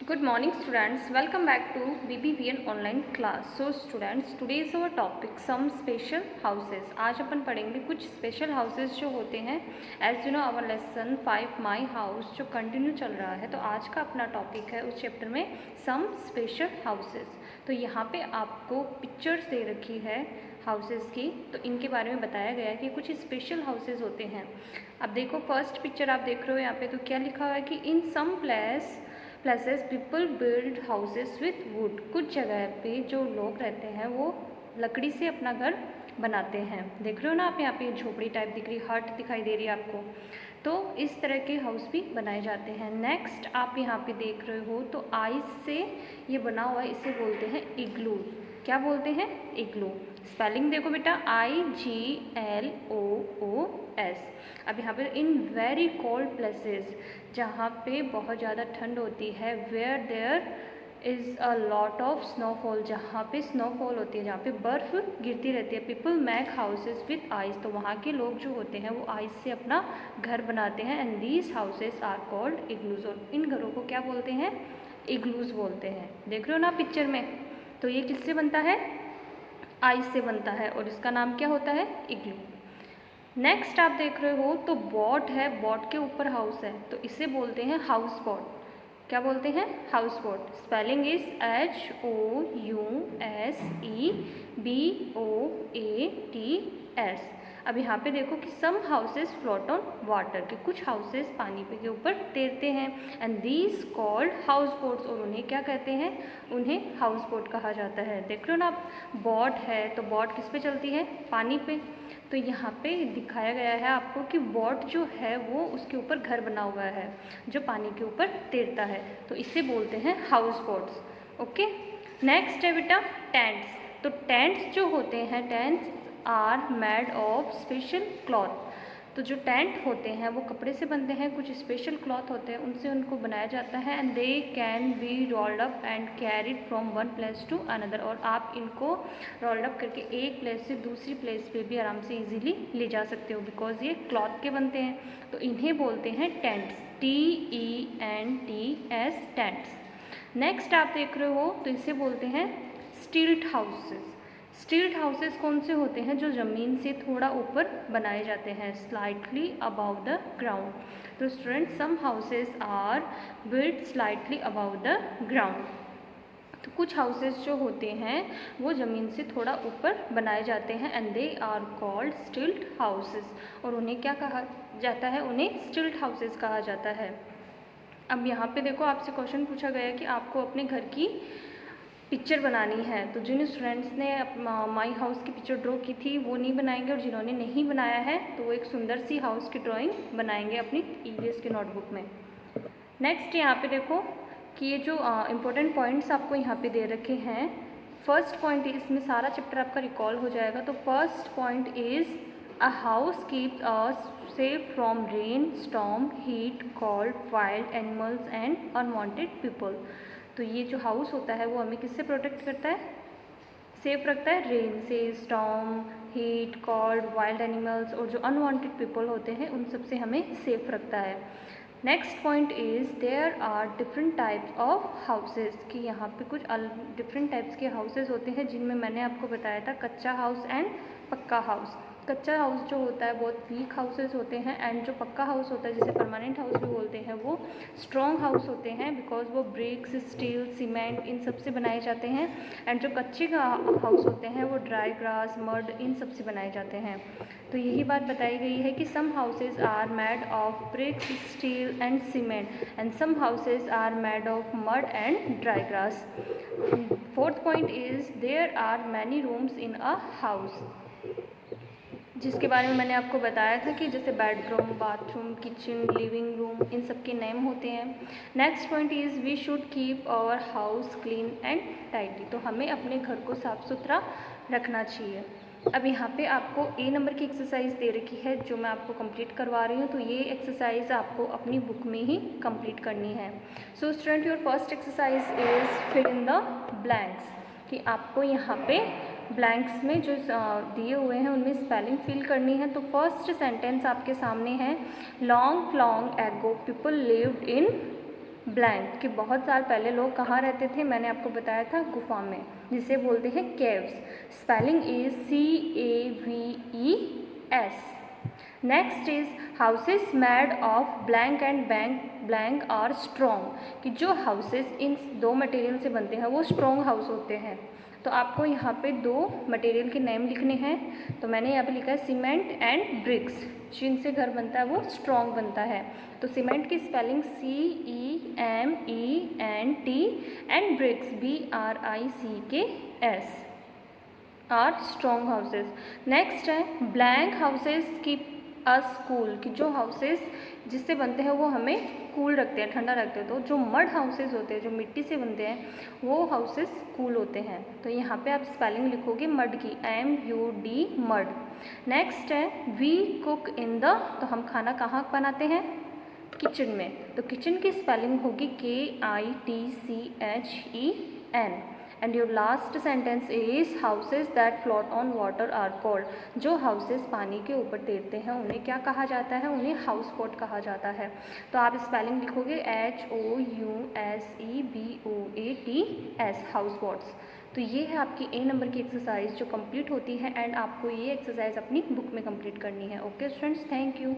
Good morning students, welcome back to BBVN online class. So students, today is our topic some special houses. आज अपन पढ़ेंगे कुछ special houses जो होते हैं. As you know our lesson 5 My House जो continue चल रहा है, तो आज का अपना टॉपिक है उस चैप्टर में some special houses. तो यहाँ पे आपको पिक्चर्स दे रखी है हाउसेस की, तो इनके बारे में बताया गया है कि कुछ स्पेशल हाउसेस होते हैं. अब देखो फर्स्ट पिक्चर आप देख रहे हो यहाँ पे, तो क्या लिखा हुआ है कि in some places people build houses with wood. कुछ जगह पे जो लोग रहते हैं वो लकड़ी से अपना घर बनाते हैं. देख रहे हो ना आप, यहाँ पे झोपड़ी टाइप दिख रही, हट दिखाई दे रही है आपको. तो इस तरह के हाउस भी बनाए जाते हैं. नेक्स्ट आप यहाँ पे देख रहे हो तो आइस से ये बना हुआ है, इसे बोलते हैं इग्लू. क्या बोलते हैं? इग्लू. स्पेलिंग देखो बेटा, IGLOOS. अब यहाँ पे इन वेरी कोल्ड प्लेसेस, जहाँ पे बहुत ज़्यादा ठंड होती है, where there is a lot of snowfall, जहाँ पे स्नोफॉल होती है, जहाँ पे बर्फ़ गिरती रहती है, people make houses with ice. तो वहाँ के लोग जो होते हैं वो आइस से अपना घर बनाते हैं. And these houses are called igloos. और इन घरों को क्या बोलते हैं? इग्लूज बोलते हैं. देख रहे हो ना पिक्चर में, तो ये किससे बनता है? आइस से बनता है, और इसका नाम क्या होता है? इग्लू. नेक्स्ट आप देख रहे हो तो बोट है, बोट के ऊपर हाउस है, तो इसे बोलते हैं हाउस बोट. क्या बोलते हैं? House boat. Spelling is HOUSEBOATS. अब यहाँ पे देखो कि सम हाउसेस फ्लोट ऑन वाटर, के कुछ हाउसेस पानी पे के ऊपर तैरते हैं. And these called house boats. और उन्हें क्या कहते हैं? उन्हें हाउस बोट कहा जाता है. देख रहे हो ना आप, बोट है तो बोट किस पे चलती है? पानी पे. तो यहाँ पे दिखाया गया है आपको कि बोट जो है वो उसके ऊपर घर बना हुआ है जो पानी के ऊपर तैरता है, तो इसे बोलते हैं हाउस बोट्स. ओके. नेक्स्ट है बेटा टेंट्स. तो टेंट्स जो होते हैं, tents are made of special cloth. तो जो टेंट होते हैं वो कपड़े से बनते हैं, कुछ स्पेशल क्लॉथ होते हैं उनसे उनको बनाया जाता है. And they can be rolled up and carried from one place to another. और आप इनको रोल्ड अप करके एक प्लेस से दूसरी प्लेस पे भी आराम से इजीली ले जा सकते हो, बिकॉज ये क्लॉथ के बनते हैं. तो इन्हें बोलते हैं टेंट्स. TENTS, tents. नेक्स्ट आप देख रहे हो तो इसे बोलते हैं स्टिल्ट हाउसेस. स्टिल्ट हाउसेस कौन से होते हैं? जो ज़मीन से थोड़ा ऊपर बनाए जाते हैं, स्लाइटली अबाव द ग्राउंड. तो student, some houses are built slightly above the ground. तो कुछ हाउसेस जो होते हैं वो ज़मीन से थोड़ा ऊपर बनाए जाते हैं. And they are called stilt houses. और उन्हें क्या कहा जाता है? उन्हें स्टिल्ट हाउसेस कहा जाता है. अब यहाँ पे देखो, आपसे क्वेश्चन पूछा गया है कि आपको अपने घर की पिक्चर बनानी है. तो जिन स्टूडेंट्स ने माई हाउस की पिक्चर ड्रॉ की थी वो नहीं बनाएंगे, और जिन्होंने नहीं बनाया है तो वो एक सुंदर सी हाउस की ड्राइंग बनाएंगे अपनी EVS की नोटबुक में. नेक्स्ट यहाँ पे देखो कि ये जो इम्पोर्टेंट पॉइंट्स आपको यहाँ पे दे रखे हैं. फर्स्ट पॉइंट, इसमें सारा चैप्टर आपका रिकॉल हो जाएगा. तो first point is a house keeps us safe from rain, storm, heat, cold, wild animals and unwanted people. तो ये जो हाउस होता है वो हमें किससे प्रोटेक्ट करता है? सेफ रखता है रेन से, storm, heat, cold, wild animals और जो अनवांटेड पीपल होते हैं उन सब से हमें सेफ रखता है. Next point is there are different types of houses. कि यहाँ पे कुछ डिफरेंट टाइप्स के हाउसेस होते हैं जिनमें मैंने आपको बताया था कच्चा हाउस एंड पक्का हाउस. कच्चा हाउस जो होता है बहुत वीक हाउसेस होते हैं, एंड जो पक्का हाउस होता है जिसे परमानेंट हाउस भी बोलते हैं वो स्ट्रॉन्ग हाउस होते हैं, बिकॉज वो ब्रिक्स, स्टील, सीमेंट इन सब से बनाए जाते हैं. एंड जो कच्चे हाउस होते हैं वो ड्राई ग्रास, मड इन सब से बनाए जाते हैं. तो यही बात बताई गई है कि some houses are made of bricks, steel and cement, and some houses are made of mud and dry grass. Fourth point is there are many rooms in a house, जिसके बारे में मैंने आपको बताया था कि जैसे bedroom, bathroom, kitchen, living room, इन सब के नेम होते हैं. Next point is we should keep our house clean and tidy. तो हमें अपने घर को साफ़ सुथरा रखना चाहिए. अब यहाँ पे आपको A नंबर की एक्सरसाइज दे रखी है जो मैं आपको कंप्लीट करवा रही हूँ. तो ये एक्सरसाइज आपको अपनी बुक में ही कंप्लीट करनी है. So student, your first exercise is fill in the blanks. कि आपको यहाँ पे ब्लैंक्स में जो दिए हुए हैं उनमें स्पेलिंग फिल करनी है. तो फर्स्ट सेंटेंस आपके सामने है, long long ago people lived in blank कि बहुत साल पहले लोग कहाँ रहते थे, मैंने आपको बताया था गुफा में, जिसे बोलते हैं caves. Spelling is CAVES। Next is houses made of blank and blank are strong कि जो हाउसेस इन दो मटेरियल से बनते हैं वो स्ट्रॉन्ग हाउस होते हैं। तो आपको यहाँ पे दो मटेरियल के नेम लिखने हैं। तो मैंने यहाँ पे लिखा है सीमेंट एंड ब्रिक्स, जिनसे घर बनता है वो स्ट्रॉन्ग बनता है। तो सीमेंट की spelling CEMENT and bricks BRICKS are strong houses. Next है blank houses keep us cool कि जो हाउसेस जिससे बनते हैं वो हमें कूल रखते हैं, ठंडा रखते हैं। तो जो मड हाउसेस होते हैं, जो मिट्टी से बनते हैं, वो हाउसेस कूल होते हैं। तो यहाँ पे आप स्पेलिंग लिखोगे मड की, MUD मड। नेक्स्ट है वी कुक इन द, तो हम खाना कहाँ बनाते हैं, किचन में। तो किचन की स्पेलिंग होगी KITCHEN। And your last sentence is houses that float on water are called, जो हाउसेज पानी के ऊपर तैरते हैं उन्हें क्या कहा जाता है, उन्हें हाउस बोट कहा जाता है। तो आप स्पेलिंग लिखोगे HOUSEBOATS हाउस बोट्स। तो ये है आपकी A नंबर की एक्सरसाइज जो कंप्लीट होती है, एंड आपको ये एक्सरसाइज अपनी बुक में कंप्लीट करनी है। Okay students, thank you.